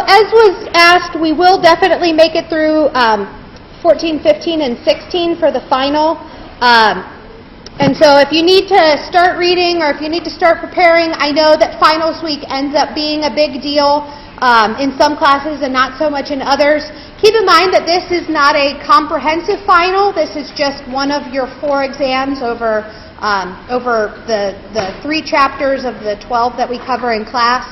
as was asked, we will definitely make it through 14, 15, and 16 for the final. And so if you need to start reading or if you need to start preparing, I know that finals week ends up being a big deal in some classes and not so much in others. Keep in mind that this is not a comprehensive final. This is just one of your 4 exams over the 3 chapters of the 12 that we cover in class.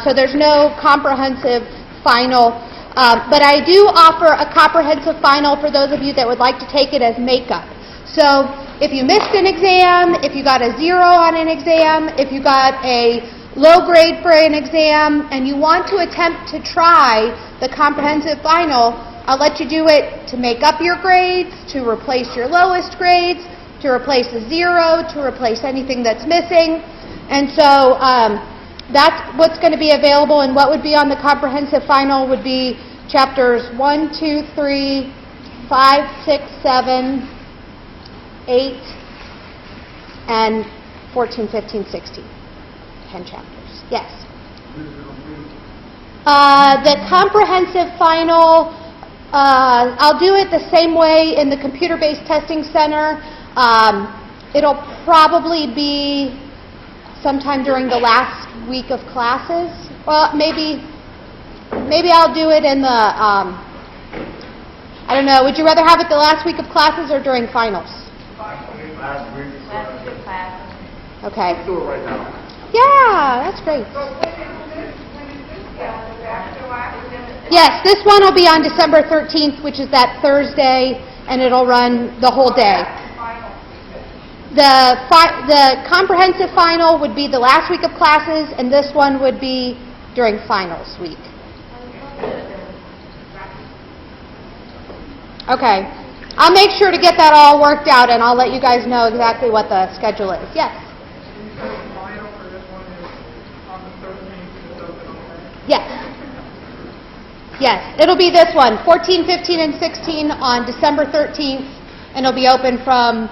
So there's no comprehensive final. But I do offer a comprehensive final for those of you that would like to take it as makeup. So if you missed an exam, if you got a 0 on an exam, if you got a low grade for an exam, and you want to attempt to try the comprehensive final, I'll let you do it to make up your grades, to replace your lowest grades, to replace a 0, to replace anything that's missing. And so that's what's going to be available, and what would be on the comprehensive final would be chapters 1, 2, 3, 5, 6, 7, 8, and 14, 15, 16. 10 chapters. Yes? The comprehensive final, I'll do it the same way in the computer-based testing center. It'll probably be sometime during the last week of classes. Well, maybe I'll do it in the, I don't know, would you rather have it the last week of classes or during finals? Last week of classes. Okay. Let's do it right now. Yeah, that's great. Yes, this one will be on December 13th, which is that Thursday, and it'll run the whole day. The comprehensive final would be the last week of classes, and this one would be during finals week. Okay. I'll make sure to get that all worked out, and I'll let you guys know exactly what the schedule is. Yes? Yes. Yes. It'll be this one, 14, 15, and 16 on December 13th, and it'll be open from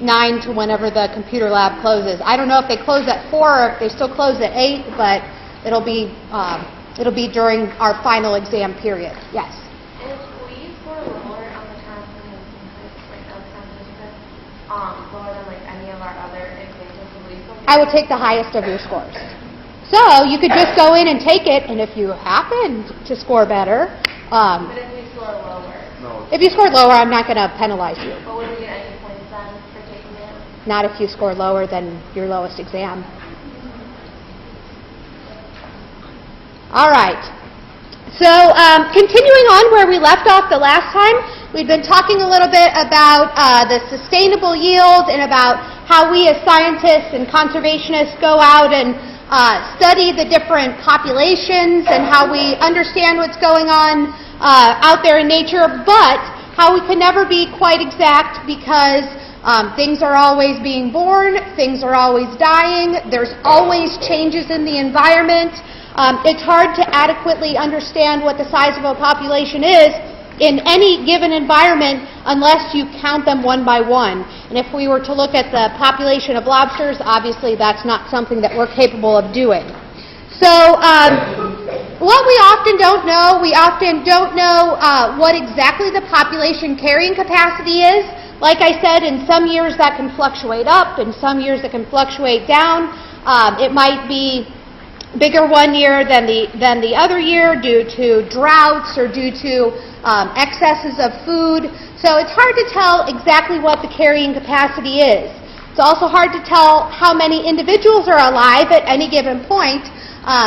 9 to whenever the computer lab closes. I don't know if they close at 4 or if they still close at 8, but it'll be during our final exam period. Yes? Lower than like any of our other exams? I will take the highest of your scores. So you could just go in and take it, and if you happen to score better, but if we score lower? No. If you score lower, I'm not going to penalize you. But would we get any points then for taking it? Not if you score lower than your lowest exam. All right. So continuing on where we left off the last time, we've been talking a little bit about the sustainable yield and about how we as scientists and conservationists go out and study the different populations and how we understand what's going on out there in nature, but how we can never be quite exact because things are always being born, things are always dying, there's always changes in the environment. It's hard to adequately understand what the size of a population is in any given environment unless you count them one by one. And if we were to look at the population of lobsters, obviously that's not something that we're capable of doing. So what we often don't know what exactly the population carrying capacity is. Like I said, in some years that can fluctuate up, in some years it can fluctuate down. It might be bigger one year than the other year due to droughts or due to excesses of food. So it's hard to tell exactly what the carrying capacity is. It's also hard to tell how many individuals are alive at any given point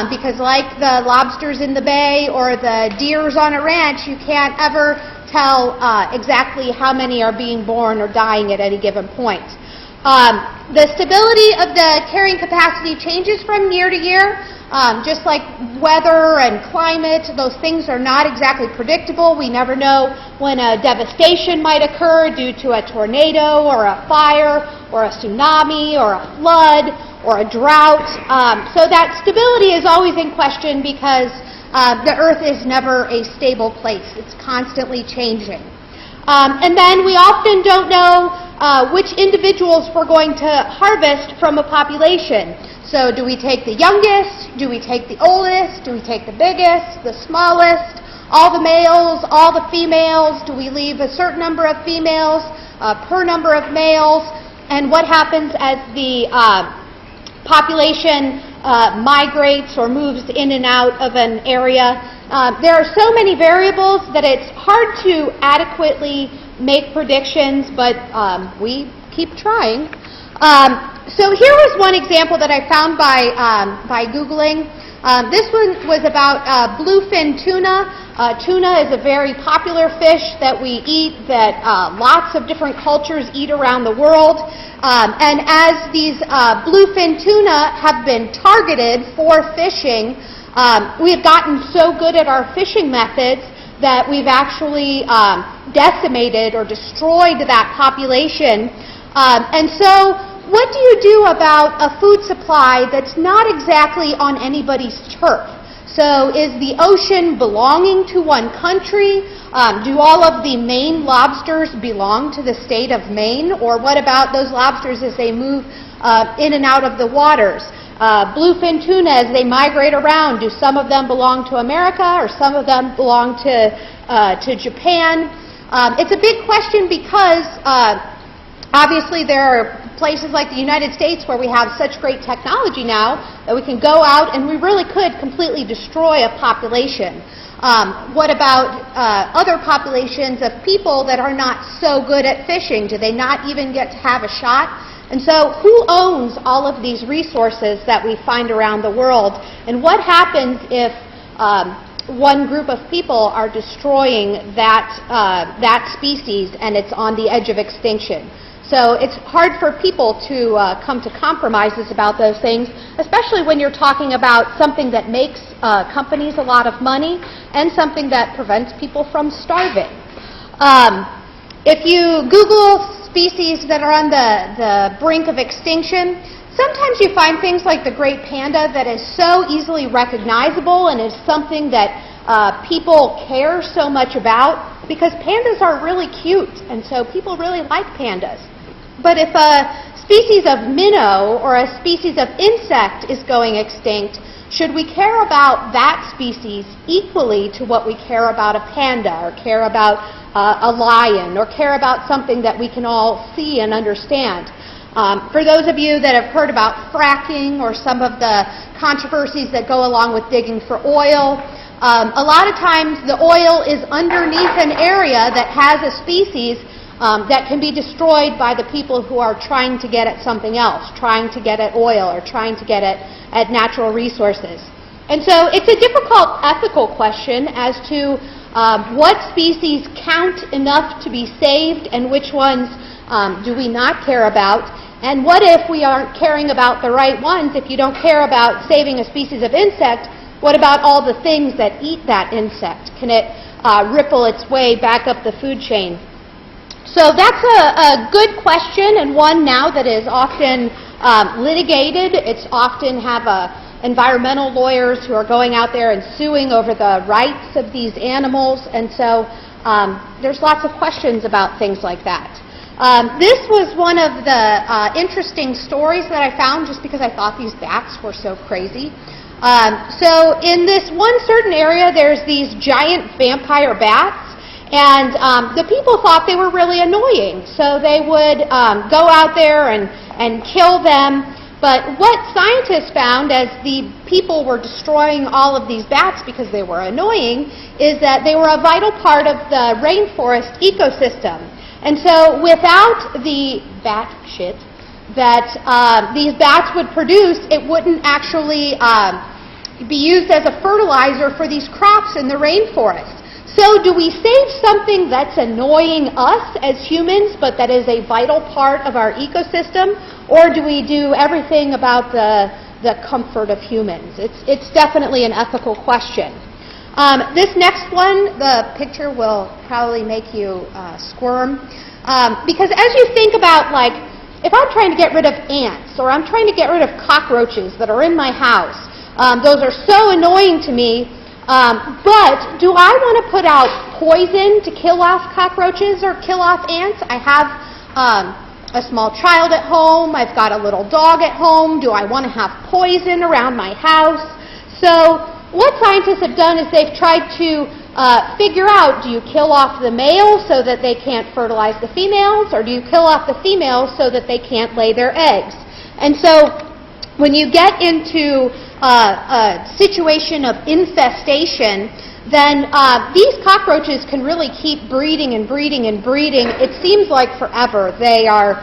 because like the lobsters in the bay or the deers on a ranch, you can't ever tell exactly how many are being born or dying at any given point. The stability of the carrying capacity changes from year to year. Just like weather and climate, those things are not exactly predictable. We never know when a devastation might occur due to a tornado or a fire or a tsunami or a flood or a drought. So that stability is always in question because the earth is never a stable place. It's constantly changing. And then we often don't know which individuals we're going to harvest from a population. So do we take the youngest? Do we take the oldest? Do we take the biggest, the smallest, all the males, all the females? Do we leave a certain number of females per number of males? And what happens as the population migrates or moves in and out of an area? There are so many variables that it's hard to adequately make predictions, but we keep trying. So here was one example that I found by Googling. This one was about bluefin tuna. Tuna is a very popular fish that we eat, that lots of different cultures eat around the world. And as these bluefin tuna have been targeted for fishing, we have gotten so good at our fishing methods that we've actually decimated or destroyed that population. And so what do you do about a food supply that's not exactly on anybody's turf? So is the ocean belonging to one country? Do all of the Maine lobsters belong to the state of Maine? Or what about those lobsters as they move in and out of the waters? Bluefin tuna, as they migrate around, do some of them belong to America or some of them belong to Japan? It's a big question because obviously there are places like the United States where we have such great technology now that we can go out and we really could completely destroy a population. What about other populations of people that are not so good at fishing? Do they not even get to have a shot? And so who owns all of these resources that we find around the world? And what happens if one group of people are destroying that species and it's on the edge of extinction? So it's hard for people to come to compromises about those things, especially when you're talking about something that makes companies a lot of money and something that prevents people from starving. If you Google species that are on the brink of extinction, sometimes you find things like the great panda that is so easily recognizable and is something that people care so much about because pandas are really cute, and so people really like pandas. But if a species of minnow or a species of insect is going extinct, should we care about that species equally to what we care about a panda or care about a lion or care about something that we can all see and understand? For those of you that have heard about fracking or some of the controversies that go along with digging for oil, a lot of times the oil is underneath an area that has a species that can be destroyed by the people who are trying to get at something else, trying to get at oil or trying to get at natural resources. And so it's a difficult ethical question as to what species count enough to be saved and which ones do we not care about. And what if we aren't caring about the right ones? If you don't care about saving a species of insect, what about all the things that eat that insect? Can it ripple its way back up the food chain? So that's a good question, and one now that is often litigated. It's often have environmental lawyers who are going out there and suing over the rights of these animals, and so there's lots of questions about things like that. This was one of the interesting stories that I found just because I thought these bats were so crazy. So in this one certain area, there's these giant vampire bats. And the people thought they were really annoying, so they would go out there and kill them. But what scientists found as the people were destroying all of these bats because they were annoying is that they were a vital part of the rainforest ecosystem. And so without the bat shit that these bats would produce, it wouldn't actually be used as a fertilizer for these crops in the rainforest. So do we save something that's annoying us as humans, but that is a vital part of our ecosystem, or do we do everything about the comfort of humans? It's definitely an ethical question. This next one, the picture will probably make you squirm, because as you think about, like, if I'm trying to get rid of ants, or I'm trying to get rid of cockroaches that are in my house, those are so annoying to me. But do I want to put out poison to kill off cockroaches or kill off ants? I have a small child at home. I've got a little dog at home. Do I want to have poison around my house? So what scientists have done is they've tried to figure out, do you kill off the males so that they can't fertilize the females, or do you kill off the females so that they can't lay their eggs? And so when you get into a situation of infestation, then these cockroaches can really keep breeding and breeding and breeding. It seems like forever. They are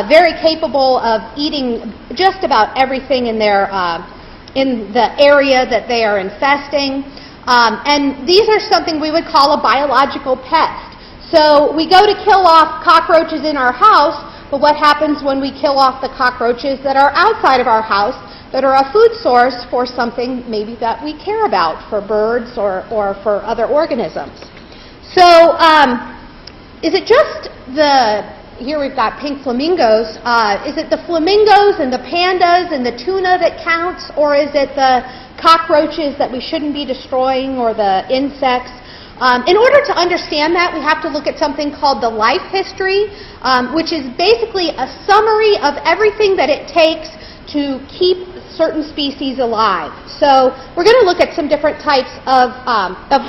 very capable of eating just about everything in the area that they are infesting. And these are something we would call a biological pest. So we go to kill off cockroaches in our house, but what happens when we kill off the cockroaches that are outside of our house, that are a food source for something maybe that we care about, for birds or for other organisms? So is it just here we've got pink flamingos, is it the flamingos and the pandas and the tuna that counts, or is it the cockroaches that we shouldn't be destroying, or the insects? In order to understand that, we have to look at something called the life history, which is basically a summary of everything that it takes to keep certain species alive. So we're going to look at some different types of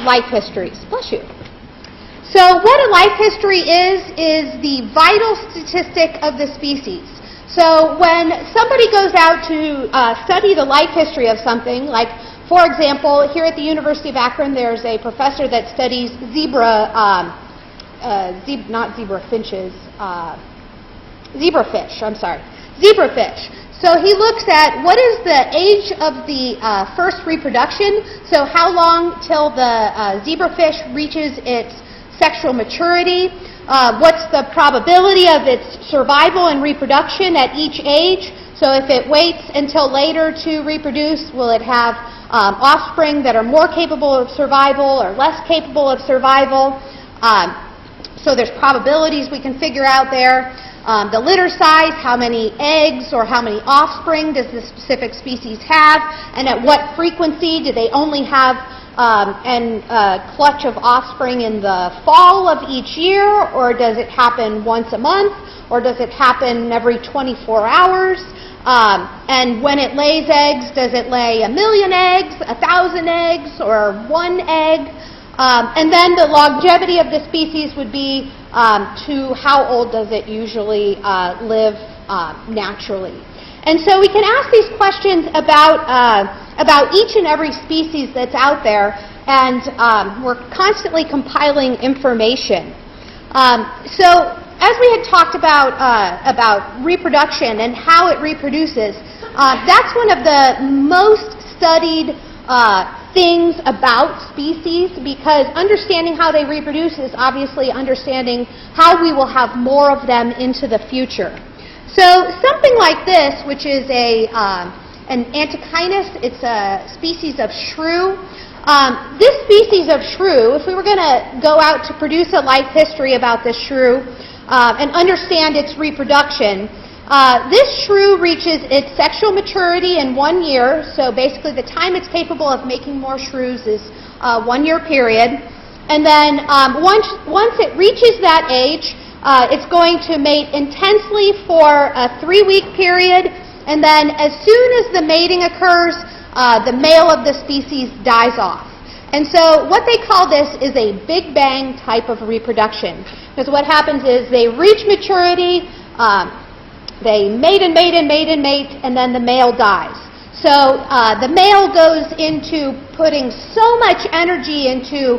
life histories. Bless you. So what a life history is the vital statistic of the species. So when somebody goes out to study the life history of something, like, for example, here at the University of Akron, there's a professor that studies zebrafish. So he looks at what is the age of the first reproduction, so how long till the zebrafish reaches its sexual maturity, what's the probability of its survival and reproduction at each age. So if it waits until later to reproduce, will it have offspring that are more capable of survival or less capable of survival? So there's probabilities we can figure out there. The litter size, how many eggs or how many offspring does the specific species have, and at what frequency do they only have a clutch of offspring in the fall of each year, or does it happen once a month, or does it happen every 24 hours? And when it lays eggs, does it lay 1,000,000 eggs, 1,000 eggs, or 1 egg? And then the longevity of the species would be to how old does it usually live naturally. And so we can ask these questions about each and every species that's out there, and we're constantly compiling information. So as we had talked about reproduction and how it reproduces, that's one of the most studied things about species, because understanding how they reproduce is obviously understanding how we will have more of them into the future. So something like this, which is an Antechinus, it's a species of shrew. This species of shrew, if we were going to go out to produce a life history about this shrew and understand its reproduction, this shrew reaches its sexual maturity in 1 year. So basically the time it's capable of making more shrews is a 1 year period. And then once it reaches that age, it's going to mate intensely for a 3-week period. And then as soon as the mating occurs, the male of the species dies off. And so what they call this is a Big Bang type of reproduction. Because what happens is they reach maturity, they mate and mate and mate and mate, and then the male dies. So the male goes into putting so much energy into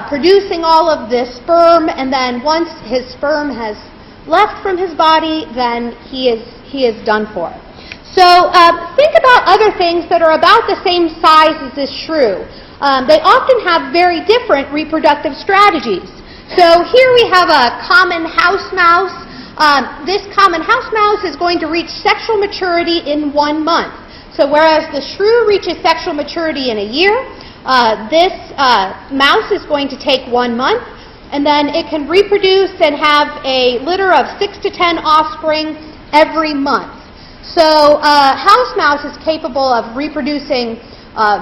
producing all of this sperm, and then once his sperm has left from his body, then he is done for. So think about other things that are about the same size as this shrew. They often have very different reproductive strategies. So here we have a common house mouse. This common house mouse is going to reach sexual maturity in 1 month. So whereas the shrew reaches sexual maturity in a year, this mouse is going to take 1 month, and then it can reproduce and have a litter of 6 to 10 offspring every month. So house mouse is capable of reproducing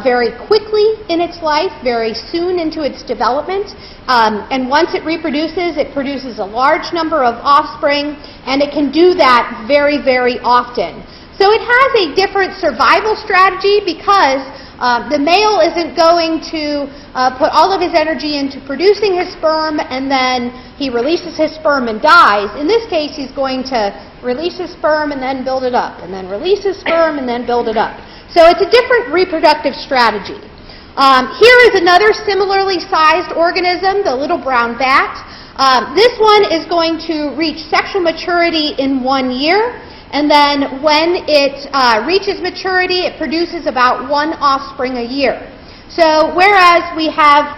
very quickly in its life, very soon into its development. And once it reproduces, it produces a large number of offspring, and it can do that very, very often. So it has a different survival strategy because the male isn't going to put all of his energy into producing his sperm and then he releases his sperm and dies. In this case, he's going to release his sperm and then build it up, and then release his sperm and then build it up. So it's a different reproductive strategy. Here is another similarly sized organism, the little brown bat. This one is going to reach sexual maturity in 1 year. And then when it reaches maturity, it produces about 1 offspring a year. So whereas we have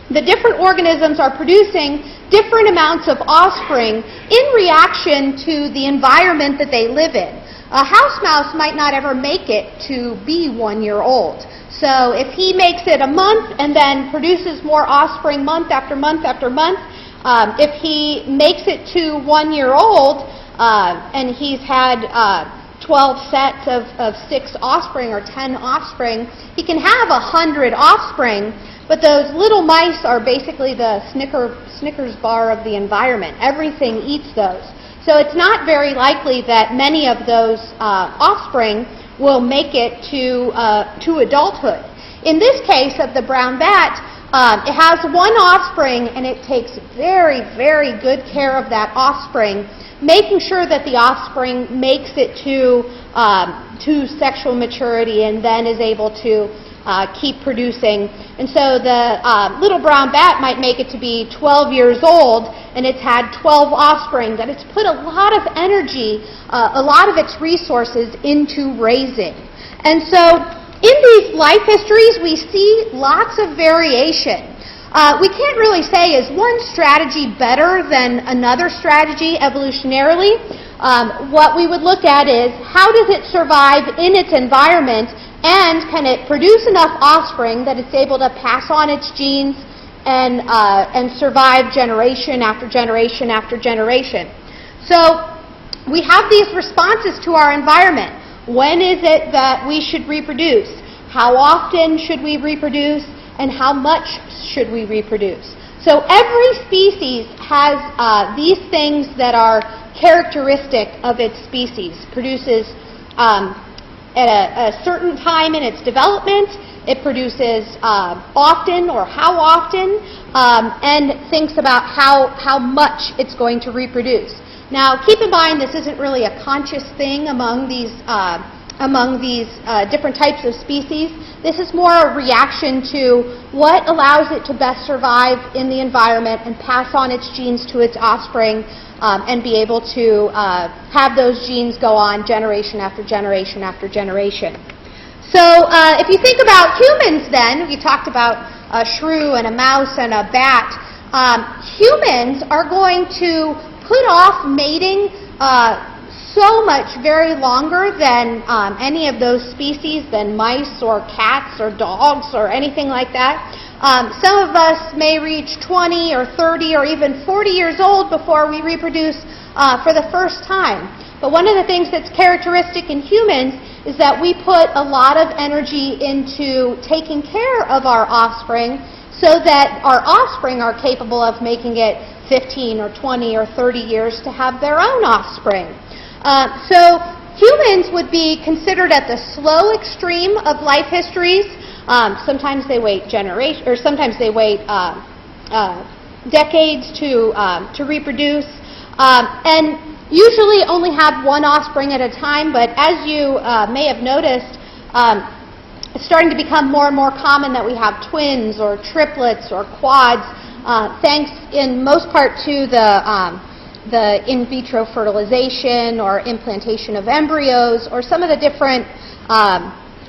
the different organisms are producing different amounts of offspring in reaction to the environment that they live in. A house mouse might not ever make it to be 1 year old. So if he makes it a month and then produces more offspring month after month after month, if he makes it to 1 year old, and he's had 12 sets of 6 offspring or 10 offspring, he can have 100 offspring, but those little mice are basically the Snickers bar of the environment. Everything eats those. So it's not very likely that many of those offspring will make it to adulthood. In this case of the brown bat, it has 1 offspring, and it takes very, very good care of that offspring, making sure that the offspring makes it to sexual maturity and then is able to keep producing. And so the little brown bat might make it to be 12 years old, and it's had 12 offspring that it's put a lot of energy, a lot of its resources into raising. And so in these life histories, we see lots of variation. We can't really say, is one strategy better than another strategy evolutionarily? What we would look at is, how does it survive in its environment, and can it produce enough offspring that it's able to pass on its genes and survive generation after generation after generation? So we have these responses to our environment. When is it that we should reproduce? How often should we reproduce? And how much should we reproduce? So every species has these things that are characteristic of its species. Produces at a certain time in its development, it produces often or how often, and thinks about how much it's going to reproduce. Now, keep in mind, this isn't really a conscious thing among these different types of species. This is more a reaction to what allows it to best survive in the environment and pass on its genes to its offspring, and be able to have those genes go on generation after generation after generation. So if you think about humans then, we talked about a shrew and a mouse and a bat. Humans are going to put off mating so much very longer than any of those species, than mice or cats or dogs or anything like that. Some of us may reach 20 or 30 or even 40 years old before we reproduce for the first time. But one of the things that's characteristic in humans is that we put a lot of energy into taking care of our offspring so that our offspring are capable of making it 15 or 20 or 30 years to have their own offspring. So humans would be considered at the slow extreme of life histories. Sometimes they wait sometimes they wait decades to reproduce, and usually only have 1 offspring at a time. But as you may have noticed, it's starting to become more and more common that we have twins or triplets or quads, thanks in most part to the in vitro fertilization or implantation of embryos, or some of the different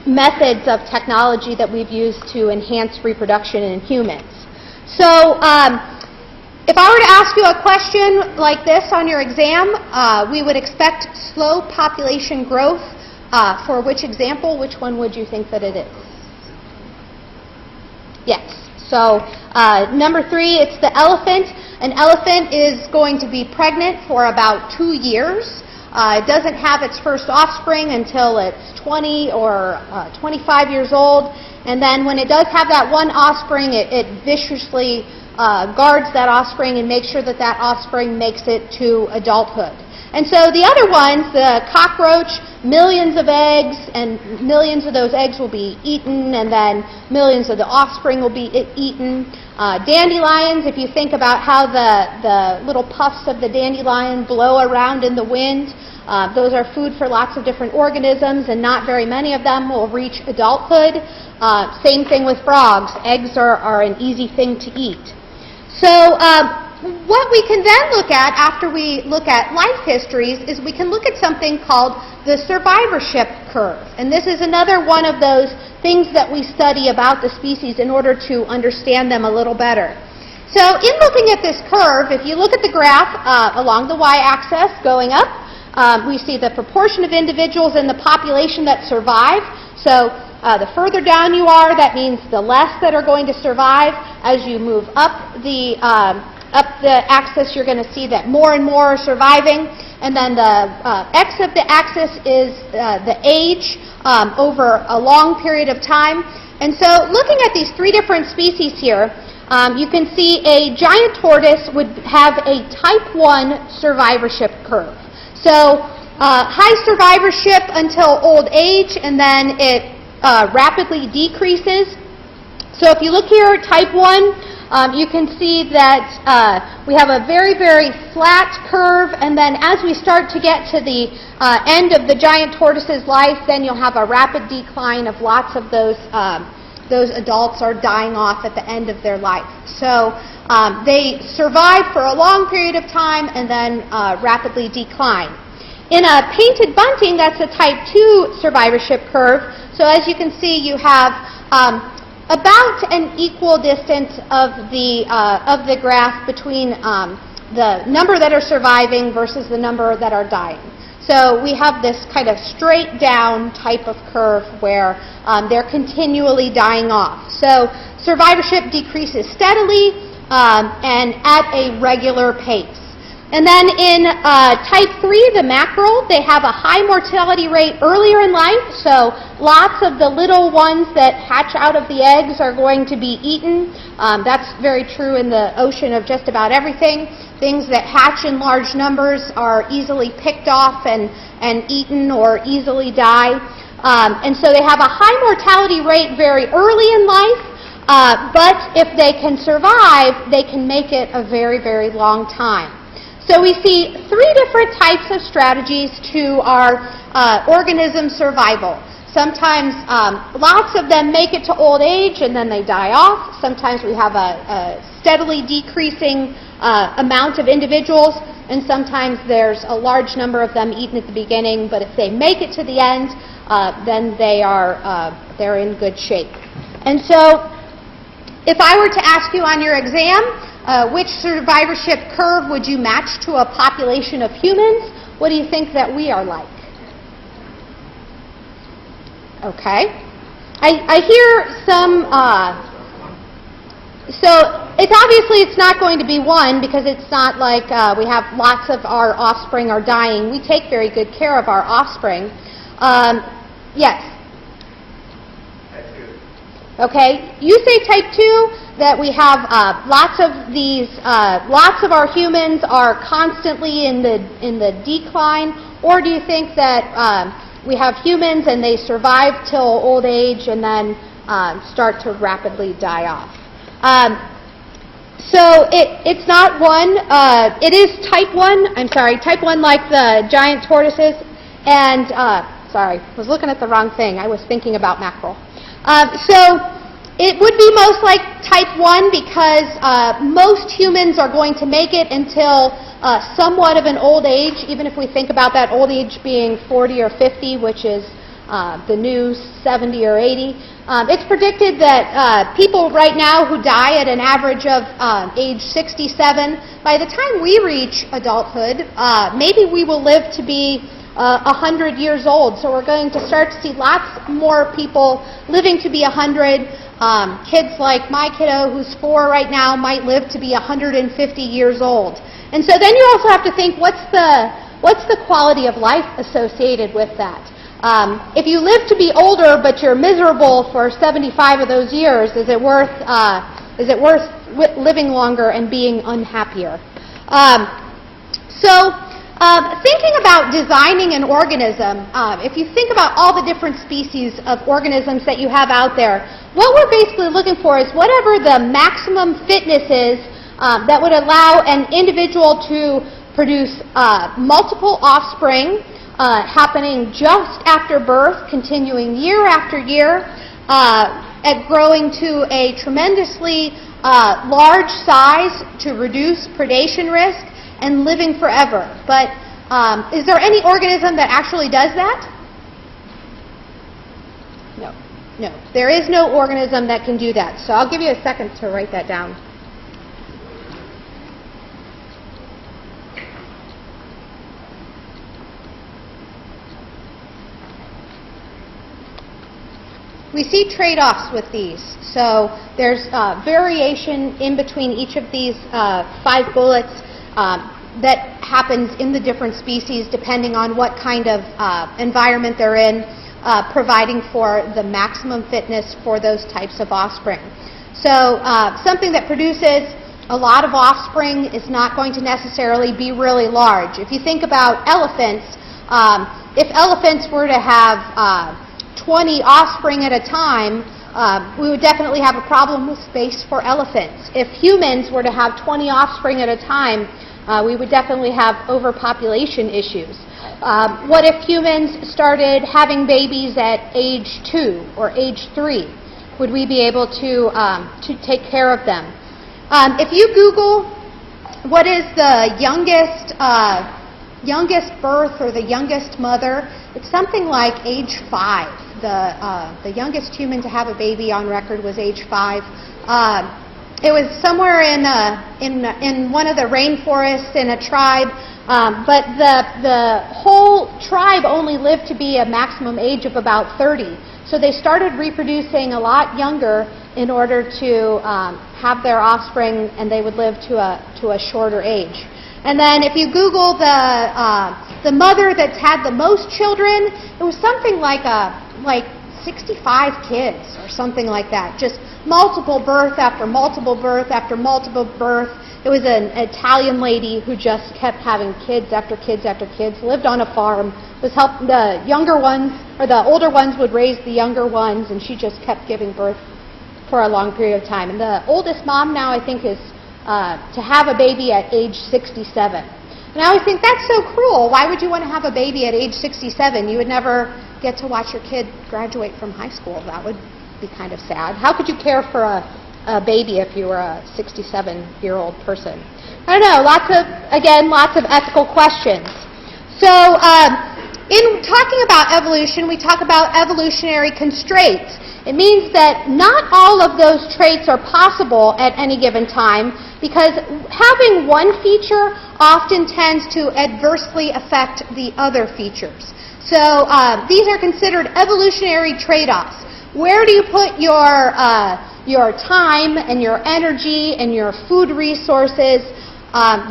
methods of technology that we've used to enhance reproduction in humans. So if I were to ask you a question like this on your exam, we would expect slow population growth. For which example, which one would you think that it is? Yes. So number 3, it's the elephant. An elephant is going to be pregnant for about 2 years. It doesn't have its first offspring until it's 20 or 25 years old. And then when it does have that one offspring, it viciously guards that offspring and makes sure that that offspring makes it to adulthood. And so the other ones, the cockroach, millions of eggs, and millions of those eggs will be eaten, and then millions of the offspring will be eaten. Dandelions, if you think about how the little puffs of the dandelion blow around in the wind, those are food for lots of different organisms, and not very many of them will reach adulthood. Same thing with frogs. Eggs are an easy thing to eat. So what we can then look at after we look at life histories is we can look at something called the survivorship curve. And this is another one of those things that we study about the species in order to understand them a little better. So in looking at this curve, if you look at the graph along the y-axis going up, we see the proportion of individuals in the population that survive. So the further down you are, that means the less that are going to survive. As you move up the axis, you're going to see that more and more are surviving. And then the x of the axis is the age over a long period of time. And so looking at these three different species here, you can see a giant tortoise would have a type 1 survivorship curve. So high survivorship until old age, and then it rapidly decreases. So if you look here at type 1, you can see that we have a very, very flat curve, and then as we start to get to the end of the giant tortoise's life, then you'll have a rapid decline of lots of those adults are dying off at the end of their life. So they survive for a long period of time and then rapidly decline. In a painted bunting, that's a type 2 survivorship curve. So as you can see, you have about an equal distance of the graph between the number that are surviving versus the number that are dying. So we have this kind of straight down type of curve where they're continually dying off. So survivorship decreases steadily and at a regular pace. And then in type 3, the mackerel, they have a high mortality rate earlier in life, so lots of the little ones that hatch out of the eggs are going to be eaten. That's very true in the ocean of just about everything. Things that hatch in large numbers are easily picked off and eaten or easily die. And so they have a high mortality rate very early in life, but if they can survive, they can make it a very, very long time. So we see three different types of strategies to our organism survival. Sometimes lots of them make it to old age and then they die off. Sometimes we have a steadily decreasing amount of individuals, and sometimes there's a large number of them eaten at the beginning, but if they make it to the end, then they're in good shape. And so if I were to ask you on your exam, which survivorship curve would you match to a population of humans? What do you think that we are like? Okay. I hear some, so it's not going to be one, because it's not like we have lots of our offspring are dying. We take very good care of our offspring. Yes? Type 2. Okay. You say type 2. That we have lots of our humans are constantly in the decline, or do you think that we have humans and they survive till old age and then start to rapidly die off? So it's not one. It is type 1. I'm sorry, type 1 like the giant tortoises. And sorry, I was looking at the wrong thing. I was thinking about mackerel. So it would be most like type 1 because most humans are going to make it until somewhat of an old age, even if we think about that old age being 40 or 50, which is the new 70 or 80. It's predicted that people right now who die at an average of age 67, by the time we reach adulthood, maybe we will live to be 100 years old. So we're going to start to see lots more people living to be 100. Kids like my kiddo, who's 4 right now, might live to be 150 years old. And so then you also have to think, what's the what's the quality of life associated with that? If you live to be older but you're miserable for 75 of those years, is it worth living longer and being unhappier? Thinking about designing an organism, if you think about all the different species of organisms that you have out there, what we're basically looking for is whatever the maximum fitness is that would allow an individual to produce multiple offspring happening just after birth, continuing year after year, at growing to a tremendously large size to reduce predation risk, and living forever. But is there any organism that actually does that? No. No. There is no organism that can do that. So I'll give you a second to write that down. We see trade-offs with these. So there's variation in between each of these 5 bullets that happens in the different species depending on what kind of environment they're in, providing for the maximum fitness for those types of offspring. So something that produces a lot of offspring is not going to necessarily be really large. If you think about elephants, if elephants were to have 20 offspring at a time, we would definitely have a problem with space for elephants. If humans were to have 20 offspring at a time, we would definitely have overpopulation issues. What if humans started having babies at age 2 or age 3? Would we be able to take care of them? If you Google what is the youngest birth or the youngest mother, it's something like age 5. The youngest human to have a baby on record was age 5. It was somewhere in one of the rainforests in a tribe, but the whole tribe only lived to be a maximum age of about 30. So they started reproducing a lot younger in order to have their offspring, and they would live to a shorter age. And then if you Google the mother that's had the most children, it was something like 65 kids or something like that. Just multiple birth after multiple birth after multiple birth. It was an Italian lady who just kept having kids after kids after kids, lived on a farm, was helping the younger ones, or the older ones would raise the younger ones, and she just kept giving birth for a long period of time. And the oldest mom now, I think, is to have a baby at age 67. And I always think, that's so cruel. Why would you want to have a baby at age 67? You would never get to watch your kid graduate from high school. That would be kind of sad. How could you care for a baby if you were a 67-year-old person? I don't know. Lots of ethical questions. So in talking about evolution, we talk about evolutionary constraints. It means that not all of those traits are possible at any given time, because having one feature often tends to adversely affect the other features. So these are considered evolutionary trade-offs. Where do you put your time and your energy and your food resources?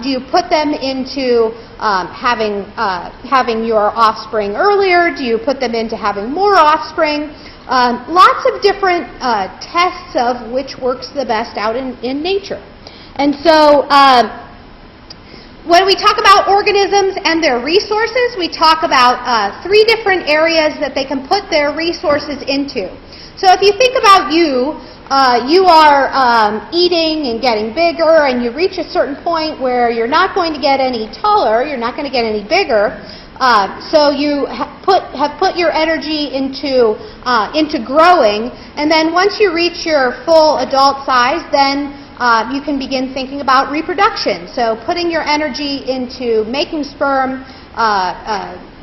Do you put them into having your offspring earlier? Do you put them into having more offspring? Lots of different tests of which works the best out in nature. And so when we talk about organisms and their resources, we talk about 3 different areas that they can put their resources into. So if you think about you are eating and getting bigger, and you reach a certain point where you're not going to get any taller, you're not going to get any bigger, so you have put your energy into growing, and then once you reach your full adult size, then you can begin thinking about reproduction. So putting your energy into making sperm,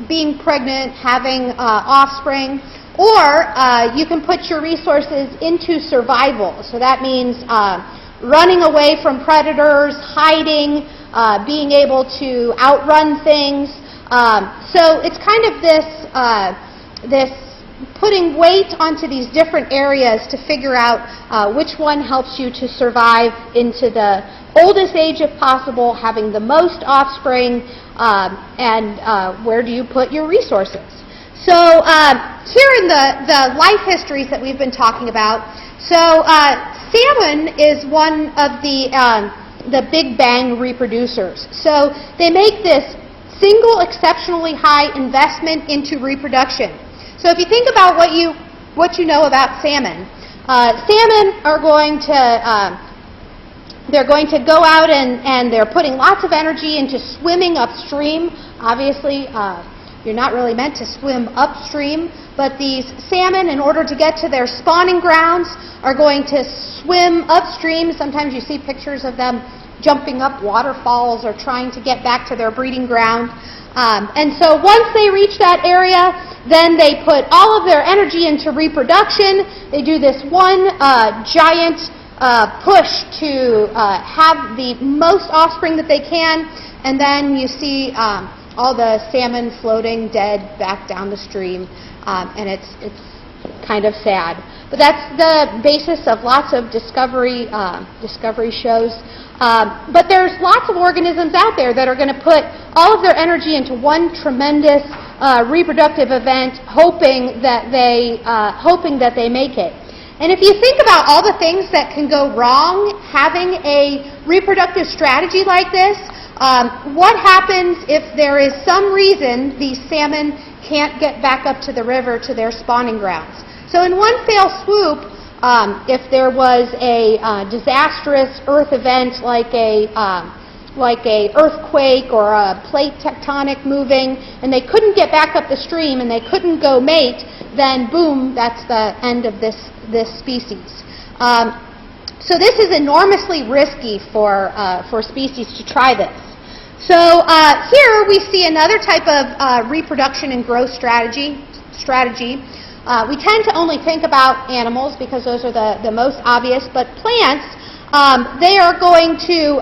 being pregnant, having offspring, or you can put your resources into survival. So that means running away from predators, hiding, being able to outrun things. So it's kind of this putting weight onto these different areas to figure out which one helps you to survive into the oldest age if possible, having the most offspring, and where do you put your resources. So here in the life histories that we've been talking about, so salmon is one of the Big Bang reproducers. So they make this single exceptionally high investment into reproduction. So if you think about what you know about salmon, salmon are going to they're going to go out and they're putting lots of energy into swimming upstream. Obviously, you're not really meant to swim upstream, but these salmon, in order to get to their spawning grounds, are going to swim upstream. Sometimes you see pictures of them jumping up waterfalls or trying to get back to their breeding ground. And so once they reach that area, then they put all of their energy into reproduction. They do this one giant push to have the most offspring that they can, and then you see all the salmon floating dead back down the stream, and it's kind of sad. But that's the basis of lots of discovery shows. But there's lots of organisms out there that are going to put all of their energy into one tremendous reproductive event, hoping that they make it. And if you think about all the things that can go wrong having a reproductive strategy like this, what happens if there is some reason these salmon can't get back up to the river to their spawning grounds? So in one fell swoop, if there was a disastrous earth event like a earthquake or a plate tectonic moving, and they couldn't get back up the stream and they couldn't go mate, then boom, that's the end of this species. So this is enormously risky for species to try this. So here we see another type of reproduction and growth strategy. We tend to only think about animals because those are the most obvious, but plants, they are going to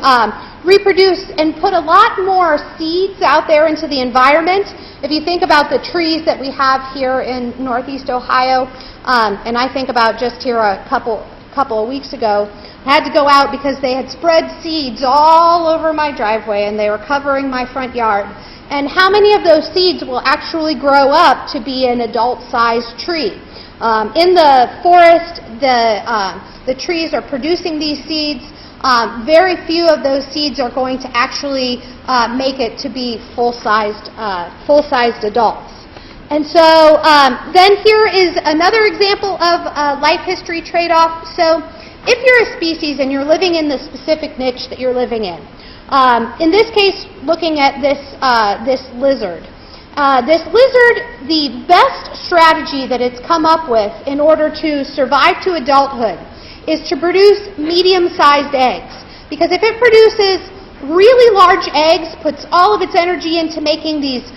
reproduce and put a lot more seeds out there into the environment. If you think about the trees that we have here in Northeast Ohio, and I think about just here a couple of weeks ago, I had to go out because they had spread seeds all over my driveway and they were covering my front yard. And how many of those seeds will actually grow up to be an adult-sized tree? In the forest, the trees are producing these seeds. Very few of those seeds are going to actually make it to be full-sized adults. And so then here is another example of a life history trade-off. So if you're a species and you're living in the specific niche that you're living in this case, looking at this lizard. This lizard, the best strategy that it's come up with in order to survive to adulthood is to produce medium-sized eggs. Because if it produces really large eggs, puts all of its energy into making these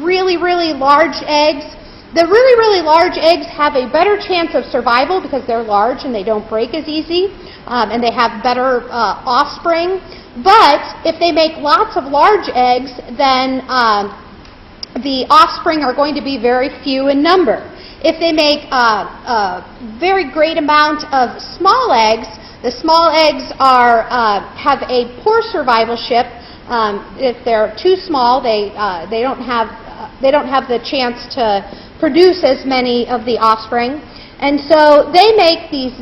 really, really large eggs, the really, really large eggs have a better chance of survival because they're large and they don't break as easy, and they have better offspring. But if they make lots of large eggs, then the offspring are going to be very few in number. If they make a very great amount of small eggs, the small eggs have a poor survivalship. If they're too small, they don't have the chance to produce as many of the offspring. And so they make these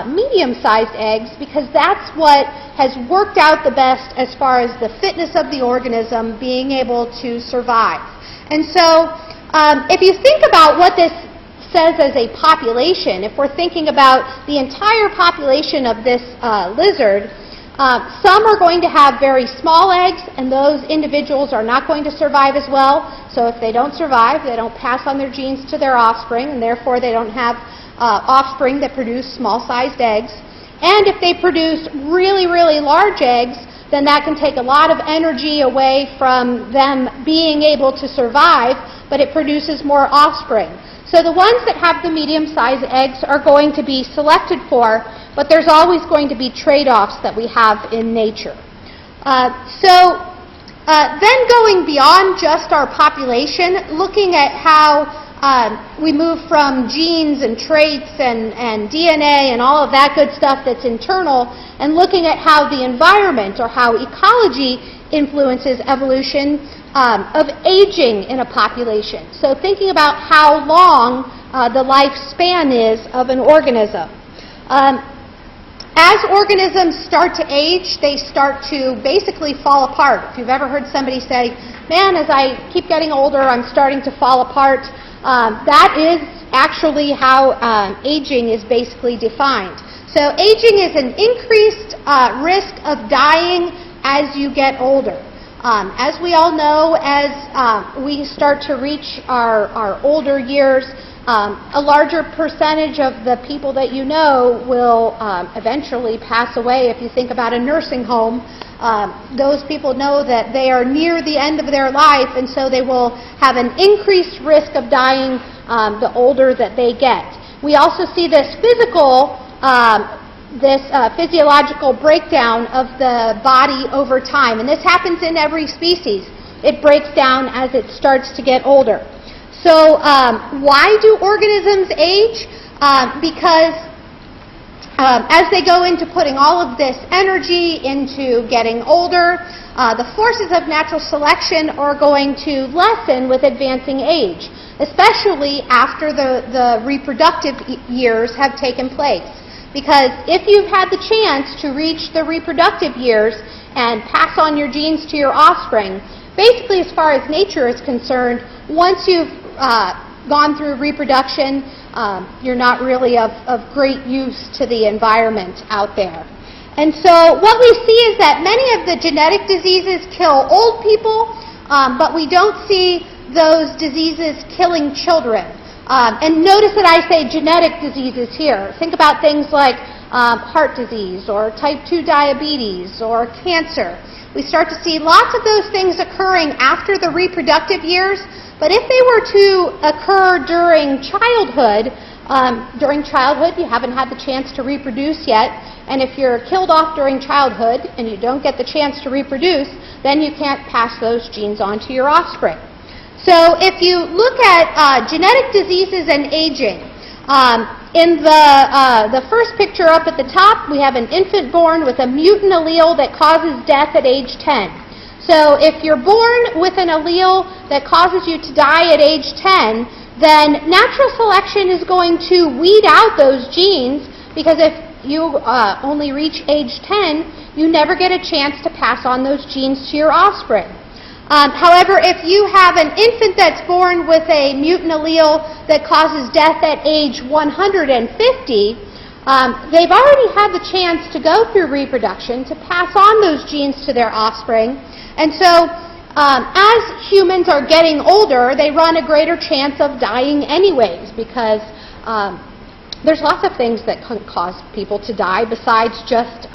medium-sized eggs because that's what has worked out the best as far as the fitness of the organism being able to survive. And so if you think about what this says as a population, if we're thinking about the entire population of this lizard, some are going to have very small eggs, and those individuals are not going to survive as well. So if they don't survive, they don't pass on their genes to their offspring, and therefore they don't have offspring that produce small-sized eggs. And if they produce really, really large eggs, then that can take a lot of energy away from them being able to survive, but it produces more offspring. So the ones that have the medium-sized eggs are going to be selected for, but there's always going to be trade-offs that we have in nature. Then going beyond just our population, looking at how we move from genes and traits and DNA and all of that good stuff that's internal and looking at how the environment or how ecology influences evolution of aging in a population. So thinking about how long the lifespan is of an organism. As organisms start to age, they start to basically fall apart. If you've ever heard somebody say, man, as I keep getting older, I'm starting to fall apart, that is actually how aging is basically defined. So aging is an increased risk of dying as you get older. As we all know, as we start to reach our older years, a larger percentage of the people that you know will eventually pass away. If you think about a nursing home, those people know that they are near the end of their life, and so they will have an increased risk of dying the older that they get. We also see this physiological breakdown of the body over time, and this happens in every species. It breaks down as it starts to get older. So why do organisms age? Because as they go into putting all of this energy into getting older, the forces of natural selection are going to lessen with advancing age, especially after the reproductive years have taken place. Because if you've had the chance to reach the reproductive years and pass on your genes to your offspring, basically as far as nature is concerned, once you've gone through reproduction, you're not really of great use to the environment out there. And so what we see is that many of the genetic diseases kill old people, but we don't see those diseases killing children. And notice that I say genetic diseases here. Think about things like heart disease or type 2 diabetes or cancer. We start to see lots of those things occurring after the reproductive years. But if they were to occur during childhood, you haven't had the chance to reproduce yet, and if you're killed off during childhood and you don't get the chance to reproduce, then you can't pass those genes on to your offspring. So if you look at genetic diseases and aging, in the first picture up at the top, we have an infant born with a mutant allele that causes death at age 10. So if you're born with an allele that causes you to die at age 10, then natural selection is going to weed out those genes, because if you only reach age 10, you never get a chance to pass on those genes to your offspring. However, if you have an infant that's born with a mutant allele that causes death at age 150, they've already had the chance to go through reproduction to pass on those genes to their offspring. And so, as humans are getting older, they run a greater chance of dying anyways, because there's lots of things that can cause people to die besides just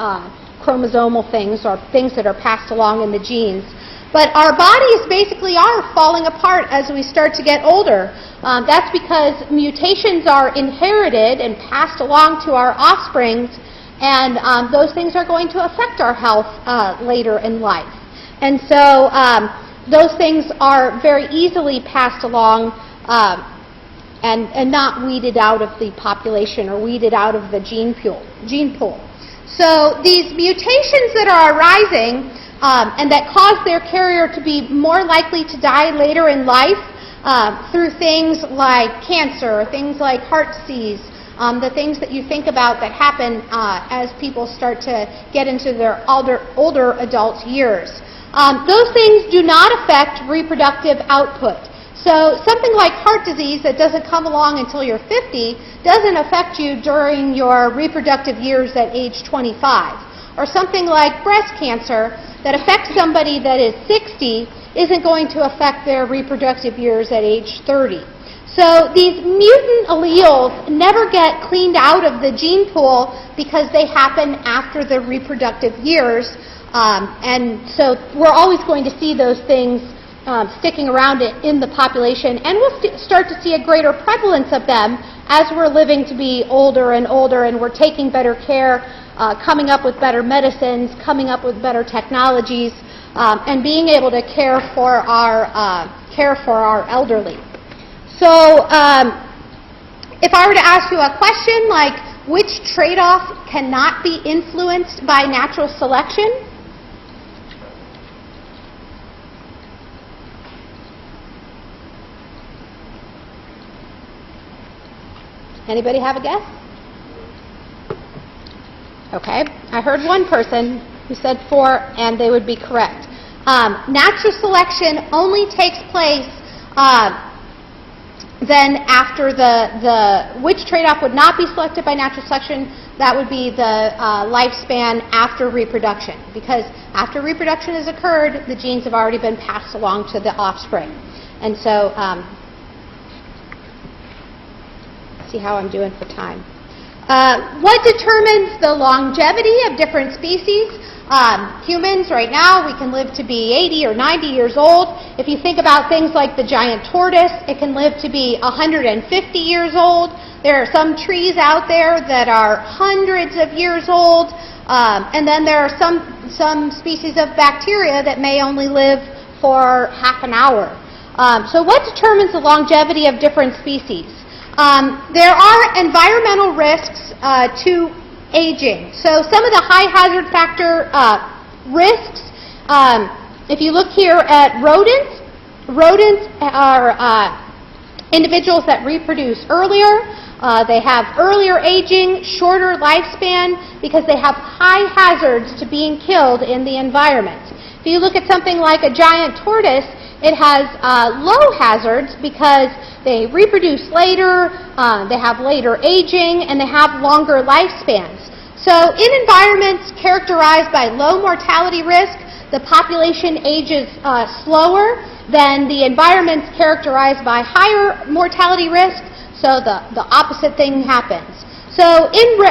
chromosomal things or things that are passed along in the genes. But our bodies basically are falling apart as we start to get older. That's because mutations are inherited and passed along to our offsprings, and those things are going to affect our health later in life. And so those things are very easily passed along and not weeded out of the population or weeded out of the gene pool. So these mutations that are arising and that cause their carrier to be more likely to die later in life through things like cancer, things like heart disease, the things that you think about that happen as people start to get into their older adult years. Those things do not affect reproductive output. So something like heart disease that doesn't come along until you're 50 doesn't affect you during your reproductive years at age 25. Or something like breast cancer that affects somebody that is 60 isn't going to affect their reproductive years at age 30. So these mutant alleles never get cleaned out of the gene pool because they happen after the reproductive years. And so we're always going to see those things sticking around in the population, and we'll start to see a greater prevalence of them as we're living to be older and older, and we're taking better care, coming up with better medicines, coming up with better technologies, and being able to care for our elderly. So if I were to ask you a question like, which trade-off cannot be influenced by natural selection? Anybody have a guess? Okay, I heard one person who said 4, and they would be correct. Natural selection only takes place then after which trade-off would not be selected by natural selection? That would be the lifespan after reproduction, because after reproduction has occurred, the genes have already been passed along to the offspring. And so, see how I'm doing for time. What determines the longevity of different species? Humans, right now, we can live to be 80 or 90 years old. If you think about things like the giant tortoise, it can live to be 150 years old. There are some trees out there that are hundreds of years old. And then there are some species of bacteria that may only live for half an hour. So what determines the longevity of different species? There are environmental risks to aging. So some of the high hazard factor risks, if you look here at rodents are individuals that reproduce earlier. They have earlier aging, shorter lifespan because they have high hazards to being killed in the environment. If you look at something like a giant tortoise, it has low hazards because they reproduce later, they have later aging, and they have longer lifespans. So in environments characterized by low mortality risk, the population ages slower than the environments characterized by higher mortality risk, so the opposite thing happens. So in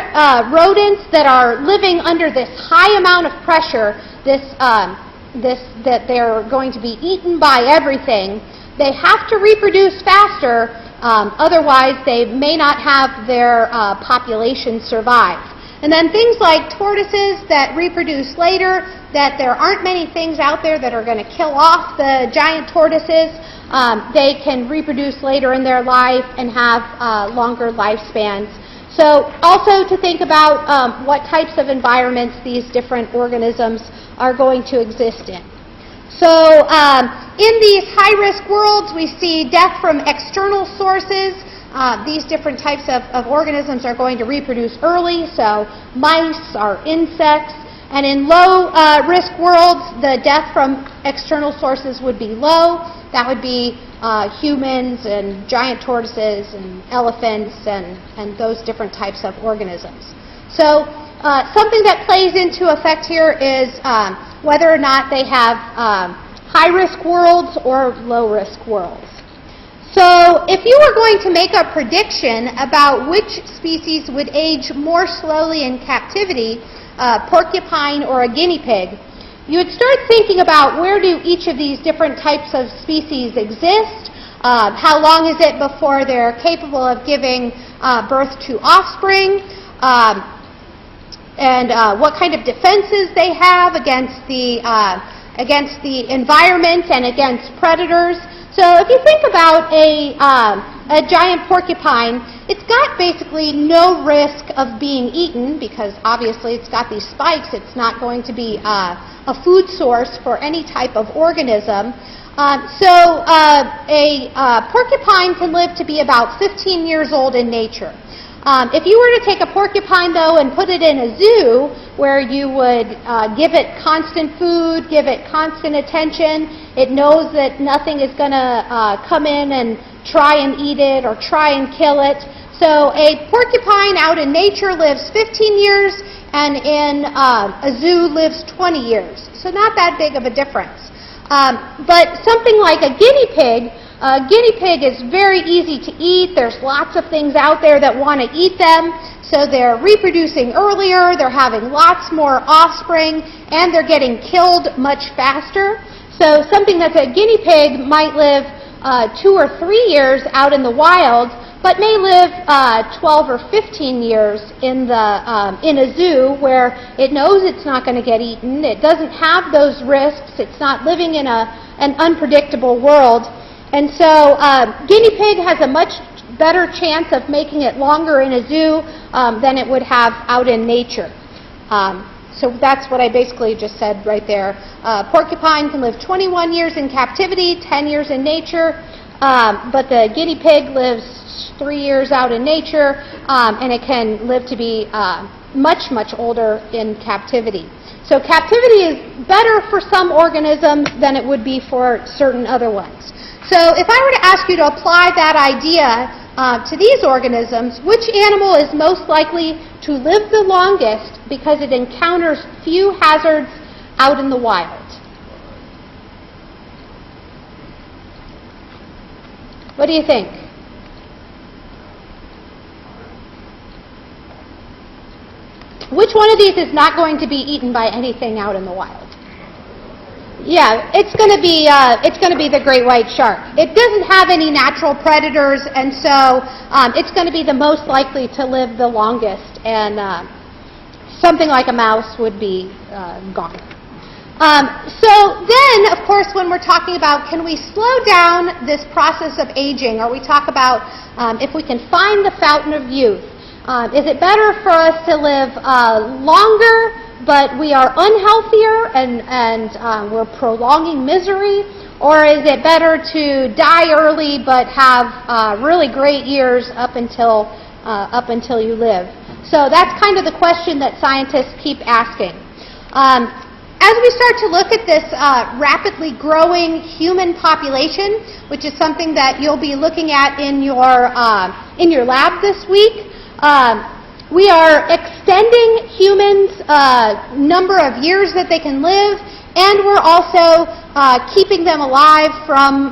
rodents that are living under this high amount of pressure, that they're going to be eaten by everything, they have to reproduce faster, otherwise they may not have their population survive. And then things like tortoises that reproduce later, that there aren't many things out there that are going to kill off the giant tortoises. They can reproduce later in their life and have longer lifespans. So also to think about what types of environments these different organisms are going to exist in. So in these high-risk worlds, we see death from external sources. These different types of organisms are going to reproduce early, so mice or insects. And in low-risk worlds, the death from external sources would be low. That would be humans and giant tortoises and elephants and those different types of organisms. So something that plays into effect here is whether or not they have high-risk worlds or low-risk worlds. So if you were going to make a prediction about which species would age more slowly in captivity, a porcupine or a guinea pig, you would start thinking about where do each of these different types of species exist, how long is it before they're capable of giving birth to offspring, and what kind of defenses they have against the environment and against predators. So if you think about a giant porcupine, it's got basically no risk of being eaten because obviously it's got these spikes. It's not going to be a food source for any type of organism. So a porcupine can live to be about 15 years old in nature. If you were to take a porcupine, though, and put it in a zoo where you would give it constant food, give it constant attention, it knows that nothing is going to come in and try and eat it or try and kill it. So a porcupine out in nature lives 15 years and in a zoo lives 20 years. So not that big of a difference. But something like a guinea pig is very easy to eat. There's lots of things out there that want to eat them. So they're reproducing earlier, they're having lots more offspring, and they're getting killed much faster. So something that's a guinea pig might live 2 or 3 years out in the wild, but may live 12 or 15 years in a zoo where it knows it's not going to get eaten. It doesn't have those risks. It's not living in an unpredictable world. And so guinea pig has a much better chance of making it longer in a zoo than it would have out in nature. So that's what I basically just said right there. Porcupine can live 21 years in captivity, 10 years in nature, but the guinea pig lives 3 years out in nature, and it can live to be much, much older in captivity. So captivity is better for some organisms than it would be for certain other ones. So if I were to ask you to apply that idea to these organisms, which animal is most likely to live the longest because it encounters few hazards out in the wild? What do you think? Which one of these is not going to be eaten by anything out in the wild? Yeah, it's going to be the great white shark. It doesn't have any natural predators, and so it's going to be the most likely to live the longest. And something like a mouse would be gone. So then, of course, when we're talking about can we slow down this process of aging, or we talk about if we can find the fountain of youth, is it better for us to live longer, but we are unhealthier and we're prolonging misery, or is it better to die early but have really great years up until you live? So that's kind of the question that scientists keep asking. As we start to look at this rapidly growing human population, which is something that you'll be looking at in your lab this week, we are extending humans' number of years that they can live, and we're also keeping them alive from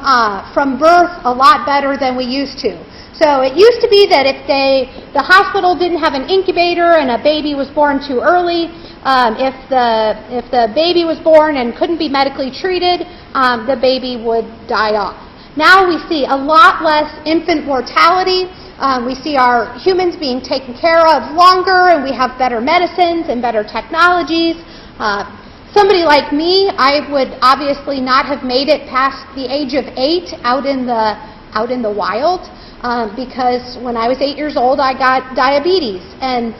birth a lot better than we used to. So it used to be that if the hospital didn't have an incubator and a baby was born too early, if the baby was born and couldn't be medically treated, the baby would die off. Now we see a lot less infant mortality. We see our humans being taken care of longer, and we have better medicines and better technologies. Somebody like me, I would obviously not have made it past the age of 8 out in the wild, because when I was 8 years old, I got diabetes. And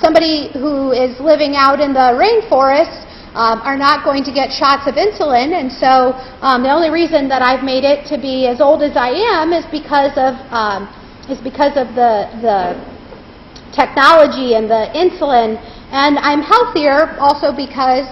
somebody who is living out in the rainforest are not going to get shots of insulin, and so the only reason that I've made it to be as old as I am is because of the technology and the insulin, and I'm healthier also because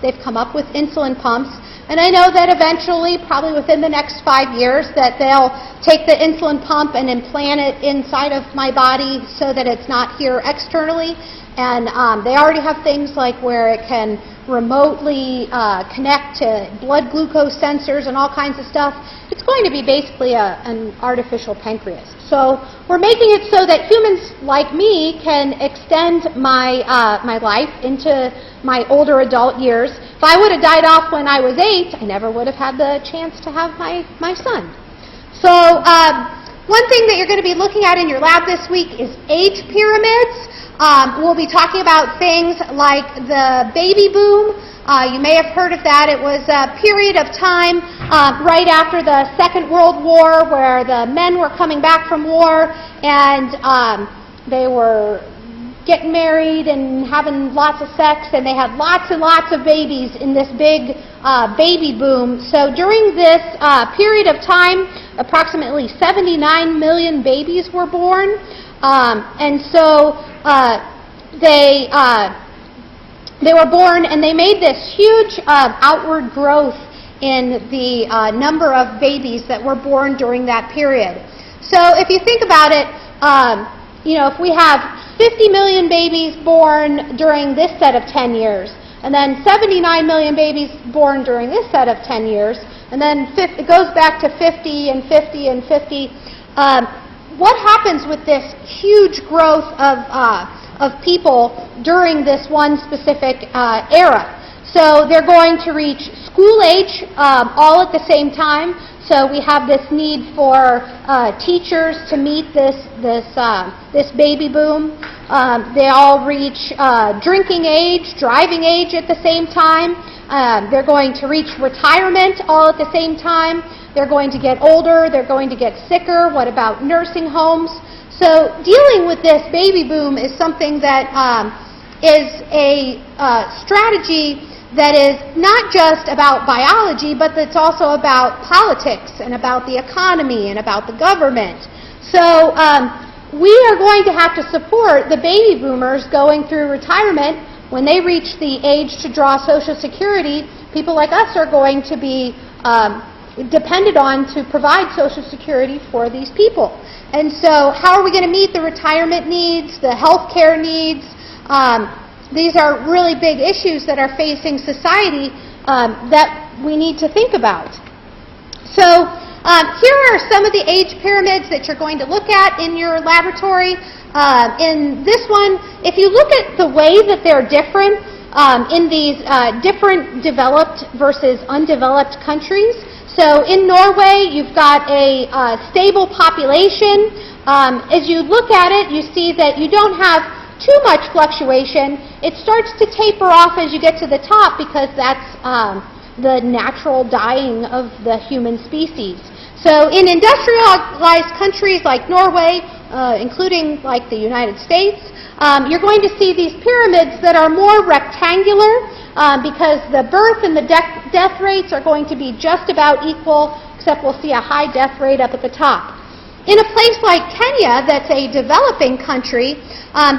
they've come up with insulin pumps, and I know that eventually, probably within the next 5 years, that they'll take the insulin pump and implant it inside of my body so that it's not here externally, and they already have things like where it can remotely connect to blood glucose sensors and all kinds of stuff. It's going to be basically an artificial pancreas. So we're making it so that humans like me can extend my life into my older adult years. If I would have died off when I was 8, I never would have had the chance to have my son. So one thing that you're going to be looking at in your lab this week is age pyramids. We'll be talking about things like the baby boom. You may have heard of that. It was a period of time right after the Second World War where the men were coming back from war, and they were getting married and having lots of sex, and they had lots and lots of babies in this big baby boom. So during this period of time, approximately 79 million babies were born. And so they were born, and they made this huge outward growth in the number of babies that were born during that period. So if you think about it, if we have 50 million babies born during this set of 10 years, and then 79 million babies born during this set of 10 years, and then it goes back to 50 and 50 and 50, what happens with this huge growth of people during this one specific era? So they're going to reach school age all at the same time. So we have this need for teachers to meet this baby boom. They all reach drinking age, driving age at the same time. They're going to reach retirement all at the same time. They're going to get older. They're going to get sicker. What about nursing homes? So dealing with this baby boom is something that is a strategy that is not just about biology, but that's also about politics and about the economy and about the government. So we are going to have to support the baby boomers going through retirement. When they reach the age to draw Social Security, people like us are going to be depended on to provide Social Security for these people. And so how are we going to meet the retirement needs, the health care needs? These are really big issues that are facing society that we need to think about. So here are some of the age pyramids that you're going to look at in your laboratory. In this one, if you look at the way that they're different in these different developed versus undeveloped countries. So in Norway, you've got a stable population. As you look at it, you see that you don't have too much fluctuation. It starts to taper off as you get to the top because that's the natural dying of the human species. So in industrialized countries like Norway, including like the United States, you're going to see these pyramids that are more rectangular because the birth and the death rates are going to be just about equal, except we'll see a high death rate up at the top. In a place like Kenya, that's a developing country,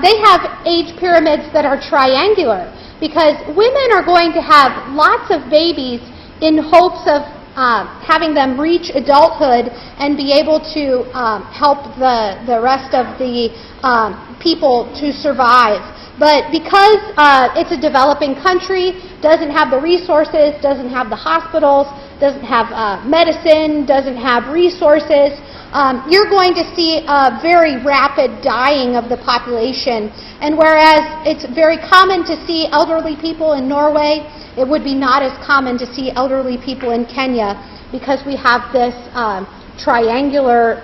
they have age pyramids that are triangular because women are going to have lots of babies in hopes of having them reach adulthood and be able to help the rest of the people to survive. But because it's a developing country, doesn't have the resources, doesn't have the hospitals, doesn't have medicine, doesn't have resources, you're going to see a very rapid dying of the population. And whereas it's very common to see elderly people in Norway, it would be not as common to see elderly people in Kenya because we have this triangular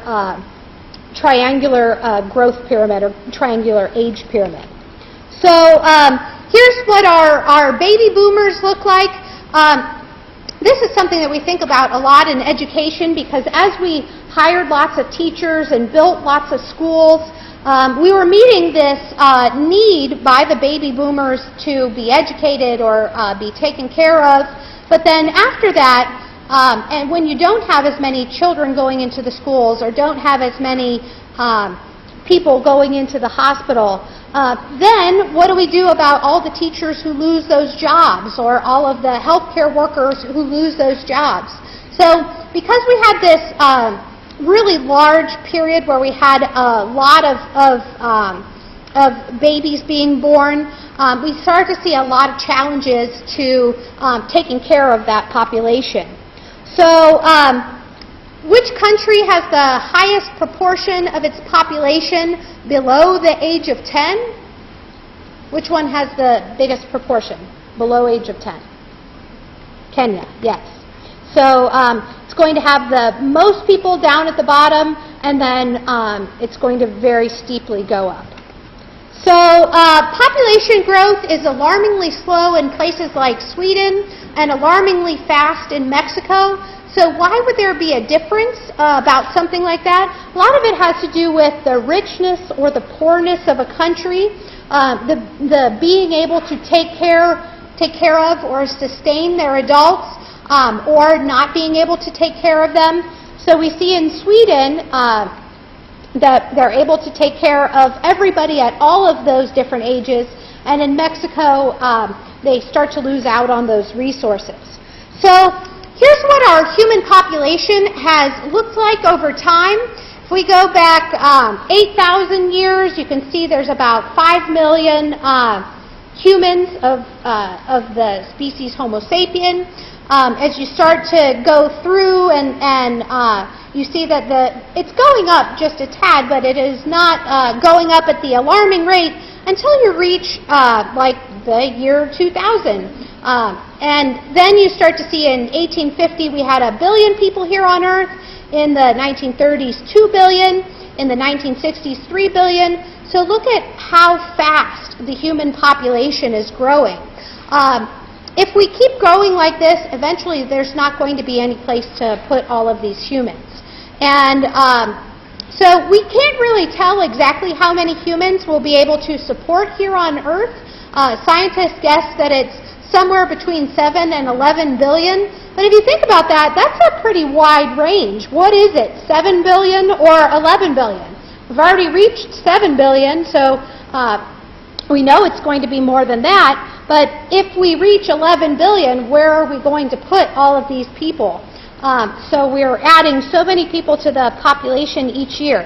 growth pyramid or triangular age pyramid. So here's what our baby boomers look like. This is something that we think about a lot in education because as we hired lots of teachers and built lots of schools, we were meeting this need by the baby boomers to be educated or be taken care of. But then after that, and when you don't have as many children going into the schools or don't have as many people going into the hospital, then what do we do about all the teachers who lose those jobs or all of the healthcare workers who lose those jobs? So because we had this really large period where we had a lot of babies being born, we started to see a lot of challenges to taking care of that population. So which country has the highest proportion of its population below the age of 10? Which one has the biggest proportion below age of 10? Kenya, yes. So it's going to have the most people down at the bottom, and then it's going to very steeply go up. So population growth is alarmingly slow in places like Sweden and alarmingly fast in Mexico. So why would there be a difference about something like that? A lot of it has to do with the richness or the poorness of a country, the being able to take care of or sustain their adults, or not being able to take care of them. So we see in Sweden that they're able to take care of everybody at all of those different ages, and in Mexico they start to lose out on those resources. So here's what our human population has looked like over time. If we go back 8,000 years, you can see there's about 5 million humans of the species Homo sapien. As you start to go through and you see that it's going up just a tad, but it is not going up at the alarming rate until you reach like the year 2000. And then you start to see in 1850 we had 1 billion people here on Earth, in the 1930s 2 billion, in the 1960s 3 billion. So look at how fast the human population is growing. if we keep growing like this, eventually there's not going to be any place to put all of these humans. And so we can't really tell exactly how many humans we'll be able to support here on Earth. Scientists guess that it's somewhere between 7 and 11 billion. But if you think about that, that's a pretty wide range. What is it, 7 billion or 11 billion? We've already reached 7 billion, so we know it's going to be more than that. But if we reach 11 billion, where are we going to put all of these people? So we're adding so many people to the population each year.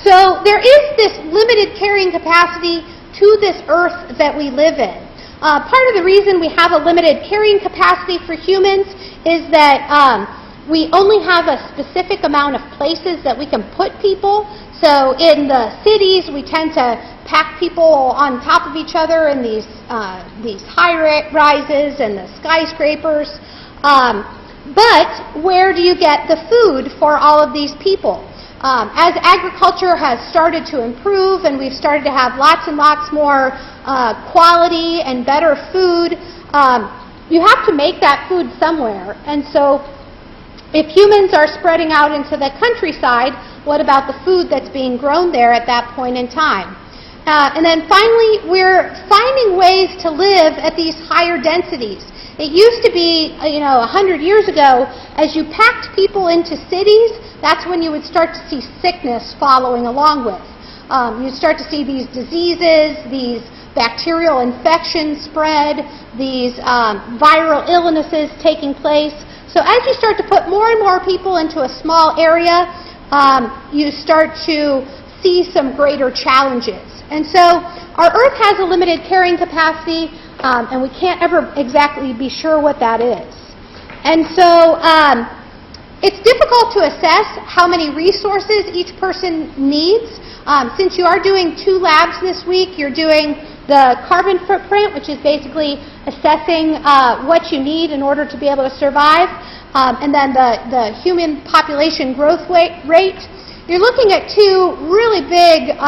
So there is this limited carrying capacity to this Earth that we live in. Part of the reason we have a limited carrying capacity for humans is that we only have a specific amount of places that we can put people. So in the cities, we tend to pack people on top of each other in these high-rises and the skyscrapers. But where do you get the food for all of these people? As agriculture has started to improve and we've started to have lots and lots more quality and better food, you have to make that food somewhere. And so if humans are spreading out into the countryside, what about the food that's being grown there at that point in time? And then finally, we're finding ways to live at these higher densities. It used to be, 100 years ago, as you packed people into cities, that's when you would start to see sickness following along with. You'd start to see these diseases, these bacterial infections spread, these viral illnesses taking place. So as you start to put more and more people into a small area, you start to see some greater challenges. And so our Earth has a limited carrying capacity, and we can't ever exactly be sure what that is. And so it's difficult to assess how many resources each person needs. Since you are doing 2 labs this week, you're doing the carbon footprint, which is basically assessing what you need in order to be able to survive, and then the human population growth rate. You're looking at two really big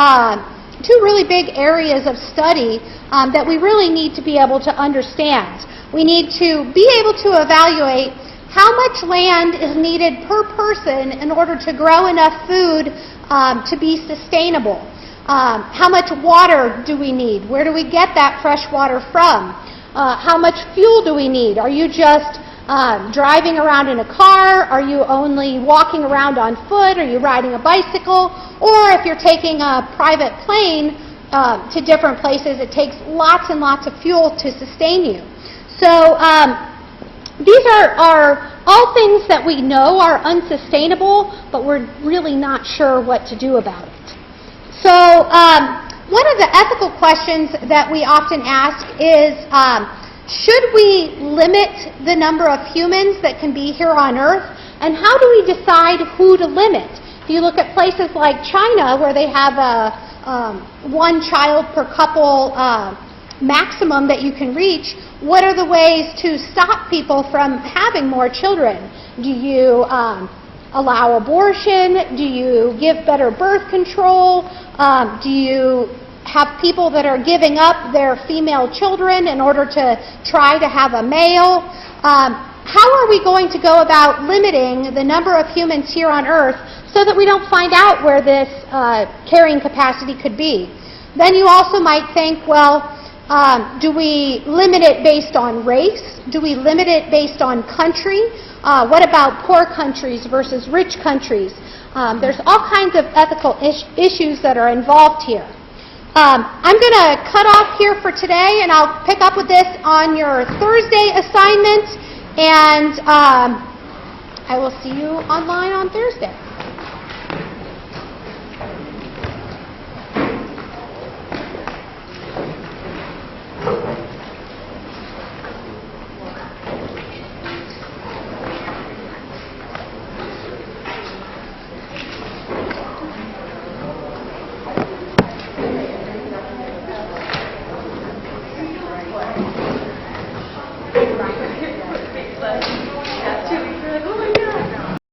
areas of study that we really need to be able to understand. We need to be able to evaluate how much land is needed per person in order to grow enough food to be sustainable. How much water do we need? Where do we get that fresh water from? How much fuel do we need? Are you just driving around in a car? Are you only walking around on foot? Are you riding a bicycle? Or if you're taking a private plane to different places, it takes lots and lots of fuel to sustain you. So these are all things that we know are unsustainable, but we're really not sure what to do about it. So one of the ethical questions that we often ask is, should we limit the number of humans that can be here on Earth? And how do we decide who to limit? If you look at places like China, where they have a 1 child per couple maximum that you can reach, what are the ways to stop people from having more children? Do you allow abortion? Do you give better birth control? Do you have people that are giving up their female children in order to try to have a male? How are we going to go about limiting the number of humans here on Earth so that we don't find out where this carrying capacity could be? Then you also might think, well, do we limit it based on race? Do we limit it based on country? What about poor countries versus rich countries? There's all kinds of ethical issues that are involved here. I'm going to cut off here for today, and I'll pick up with this on your Thursday assignment, and I will see you online on Thursday. But